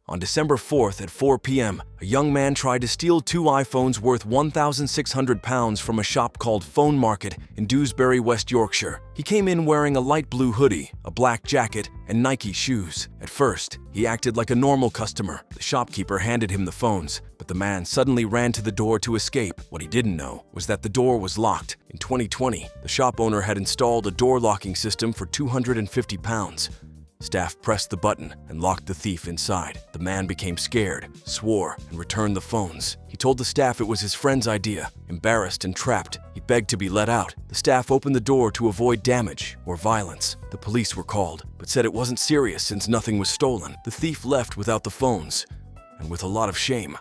On December 4th at 4 p.m., a young man tried to steal 2 iPhones worth £1,600 from a shop called Phone Market in Dewsbury, West Yorkshire. He came in wearing a light blue hoodie, a black jacket, and Nike shoes. At first, he acted like a normal customer. The shopkeeper handed him the phones, but the man suddenly ran to the door to escape. What he didn't know was that the door was locked. In 2020, the shop owner had installed a door locking system for £250. Staff pressed the button and locked the thief inside. The man became scared, swore, and returned the phones. He told the staff it was his friend's idea. Embarrassed and trapped, he begged to be let out. The staff opened the door to avoid damage or violence. The police were called, but said it wasn't serious since nothing was stolen. The thief left without the phones, and with a lot of shame.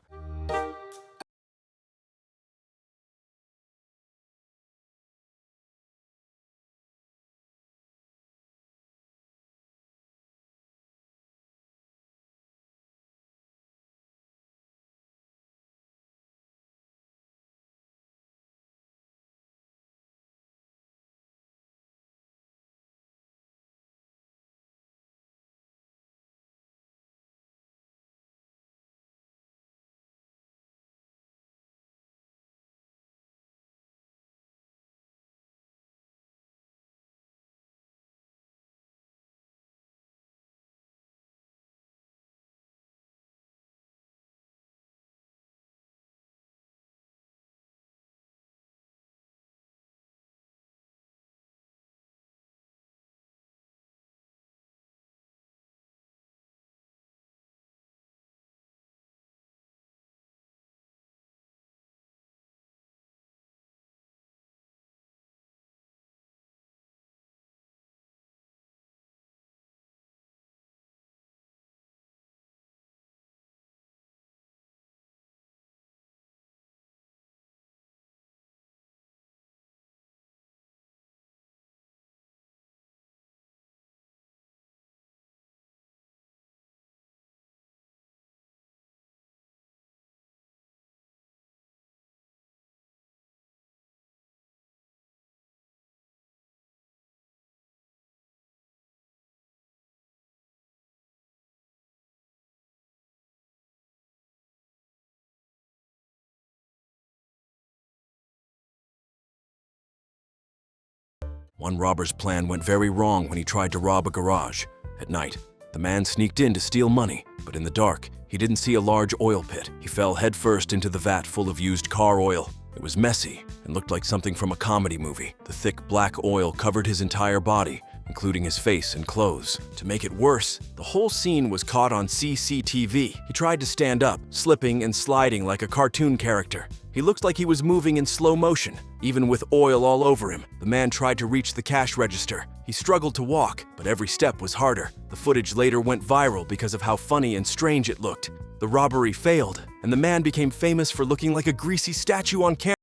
One robber's plan went very wrong when he tried to rob a garage. At night, the man sneaked in to steal money, but in the dark, he didn't see a large oil pit. He fell headfirst into the vat full of used car oil. It was messy and looked like something from a comedy movie. The thick black oil covered his entire body, including his face and clothes. To make it worse, the whole scene was caught on CCTV. He tried to stand up, slipping and sliding like a cartoon character. He looked like he was moving in slow motion, even with oil all over him. The man tried to reach the cash register. He struggled to walk, but every step was harder. The footage later went viral because of how funny and strange it looked. The robbery failed, and the man became famous for looking like a greasy statue on camera.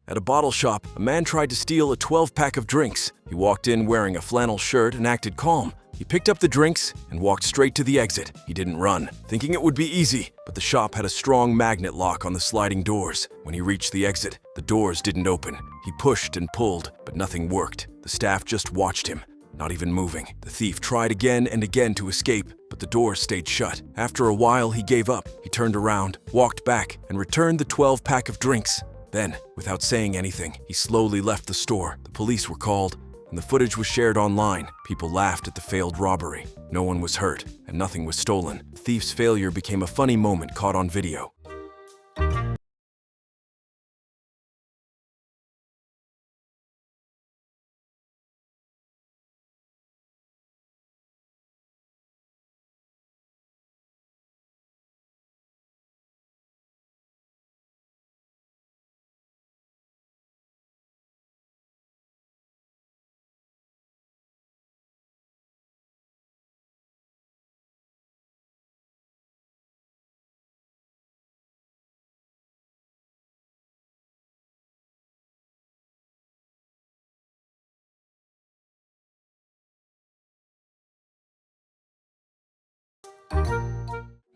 At a bottle shop, a man tried to steal a 12-pack of drinks. He walked in wearing a flannel shirt and acted calm. He picked up the drinks and walked straight to the exit. He didn't run, thinking it would be easy, but the shop had a strong magnet lock on the sliding doors. When he reached the exit, the doors didn't open. He pushed and pulled, but nothing worked. The staff just watched him, not even moving. The thief tried again and again to escape, but the doors stayed shut. After a while, he gave up. He turned around, walked back, and returned the 12-pack of drinks. Then, without saying anything, he slowly left the store. The police were called, and the footage was shared online. People laughed at the failed robbery. No one was hurt, and nothing was stolen. The thief's failure became a funny moment caught on video.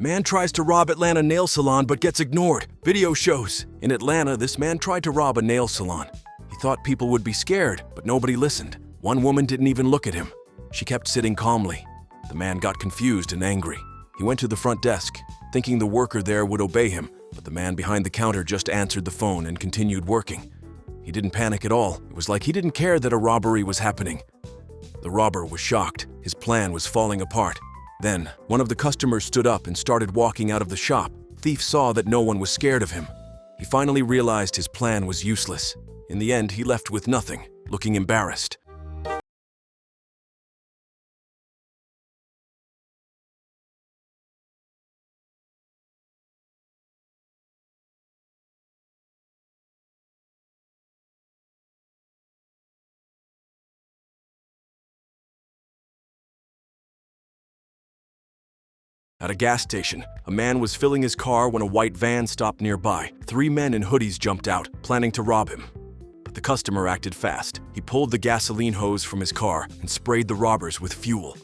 Man tries to rob Atlanta nail salon but gets ignored. Video shows. In Atlanta, this man tried to rob a nail salon. He thought people would be scared, but nobody listened. One woman didn't even look at him. She kept sitting calmly. The man got confused and angry. He went to the front desk, thinking the worker there would obey him, but the man behind the counter just answered the phone and continued working. He didn't panic at all. It was like he didn't care that a robbery was happening. The robber was shocked. His plan was falling apart. Then, one of the customers stood up and started walking out of the shop. The thief saw that no one was scared of him. He finally realized his plan was useless. In the end, he left with nothing, looking embarrassed. At a gas station, a man was filling his car when a white van stopped nearby. 3 men in hoodies jumped out, planning to rob him. But the customer acted fast. He pulled the gasoline hose from his car and sprayed the robbers with fuel.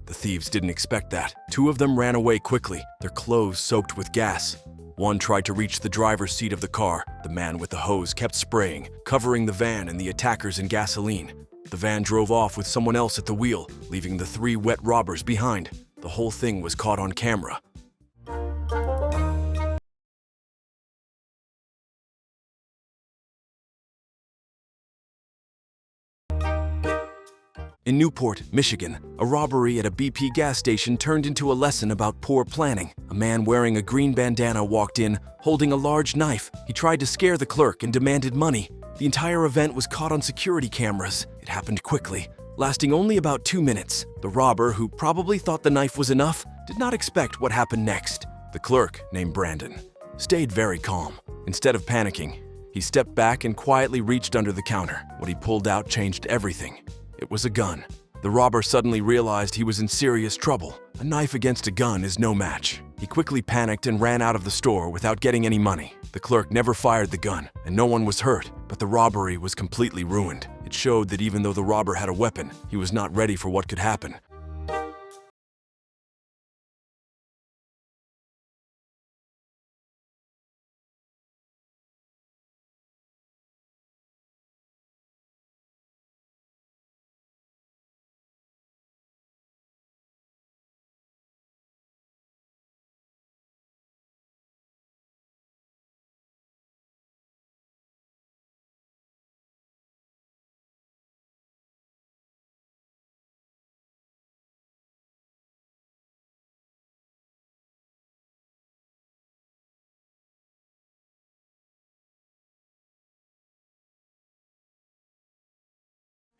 The thieves didn't expect that. 2 of them ran away quickly, their clothes soaked with gas. One tried to reach the driver's seat of the car. The man with the hose kept spraying, covering the van and the attackers in gasoline. The van drove off with someone else at the wheel, leaving the 3 wet robbers behind. The whole thing was caught on camera. In Newport, Michigan, a robbery at a BP gas station turned into a lesson about poor planning. A man wearing a green bandana walked in, holding a large knife. He tried to scare the clerk and demanded money. The entire event was caught on security cameras. It happened quickly, lasting only about 2 minutes. The robber, who probably thought the knife was enough, did not expect what happened next. The clerk, named Brandon, stayed very calm. Instead of panicking, he stepped back and quietly reached under the counter. What he pulled out changed everything. It was a gun. The robber suddenly realized he was in serious trouble. A knife against a gun is no match. He quickly panicked and ran out of the store without getting any money. The clerk never fired the gun, and no one was hurt, but the robbery was completely ruined. It showed that even though the robber had a weapon, he was not ready for what could happen.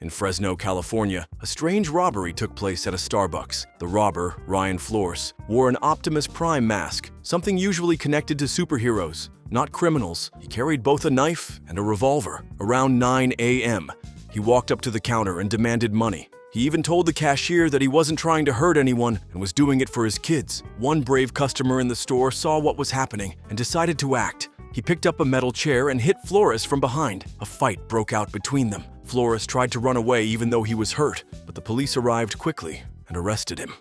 In Fresno, California, a strange robbery took place at a Starbucks. The robber, Ryan Flores, wore an Optimus Prime mask, something usually connected to superheroes, not criminals. He carried both a knife and a revolver. Around 9 a.m., he walked up to the counter and demanded money. He even told the cashier that he wasn't trying to hurt anyone and was doing it for his kids. One brave customer in the store saw what was happening and decided to act. He picked up a metal chair and hit Flores from behind. A fight broke out between them. Flores tried to run away even though he was hurt, but the police arrived quickly and arrested him.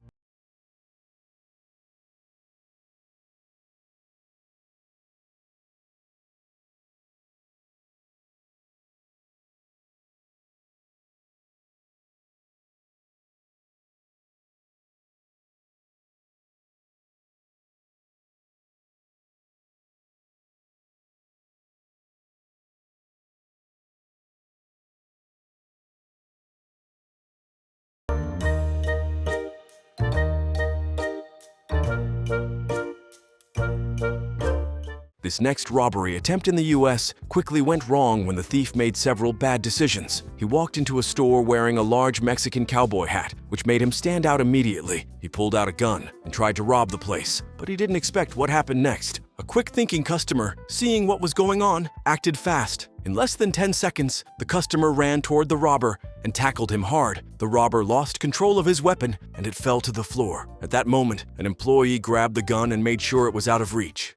This next robbery attempt in the US quickly went wrong when the thief made several bad decisions. He walked into a store wearing a large Mexican cowboy hat, which made him stand out immediately. He pulled out a gun and tried to rob the place, but he didn't expect what happened next. A quick-thinking customer, seeing what was going on, acted fast. In less than 10 seconds, the customer ran toward the robber and tackled him hard. The robber lost control of his weapon and it fell to the floor. At that moment, an employee grabbed the gun and made sure it was out of reach.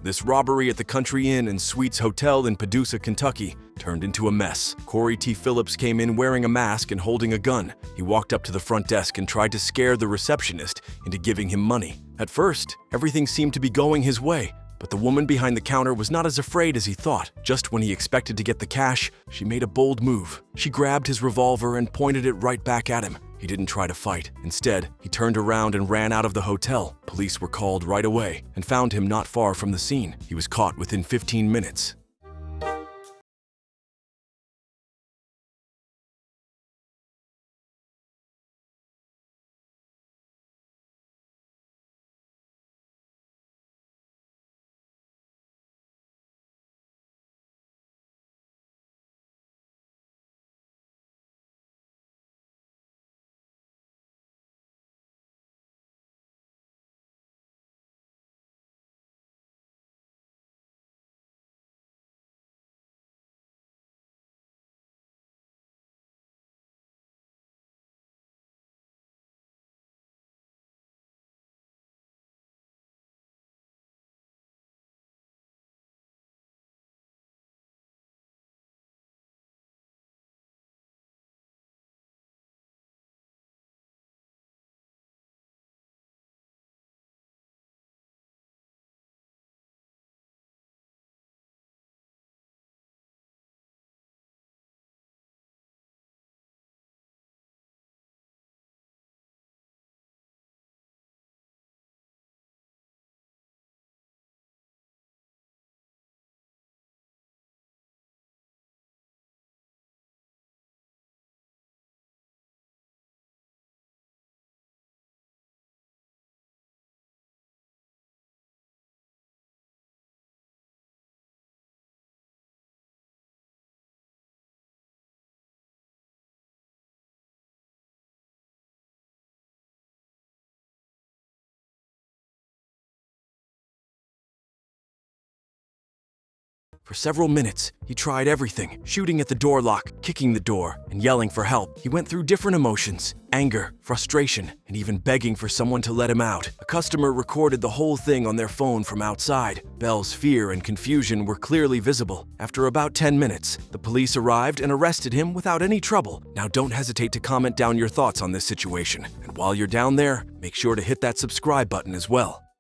This robbery at the Country Inn and Suites Hotel in Paducah, Kentucky, turned into a mess. Corey T. Phillips came in wearing a mask and holding a gun. He walked up to the front desk and tried to scare the receptionist into giving him money. At first, everything seemed to be going his way, but the woman behind the counter was not as afraid as he thought. Just when he expected to get the cash, she made a bold move. She grabbed his revolver and pointed it right back at him. He didn't try to fight. Instead, he turned around and ran out of the hotel. Police were called right away and found him not far from the scene. He was caught within 15 minutes. For several minutes, he tried everything, shooting at the door lock, kicking the door, and yelling for help. He went through different emotions: anger, frustration, and even begging for someone to let him out. A customer recorded the whole thing on their phone from outside. Bell's fear and confusion were clearly visible. After about 10 minutes, the police arrived and arrested him without any trouble. Now don't hesitate to comment down your thoughts on this situation. And while you're down there, make sure to hit that subscribe button as well.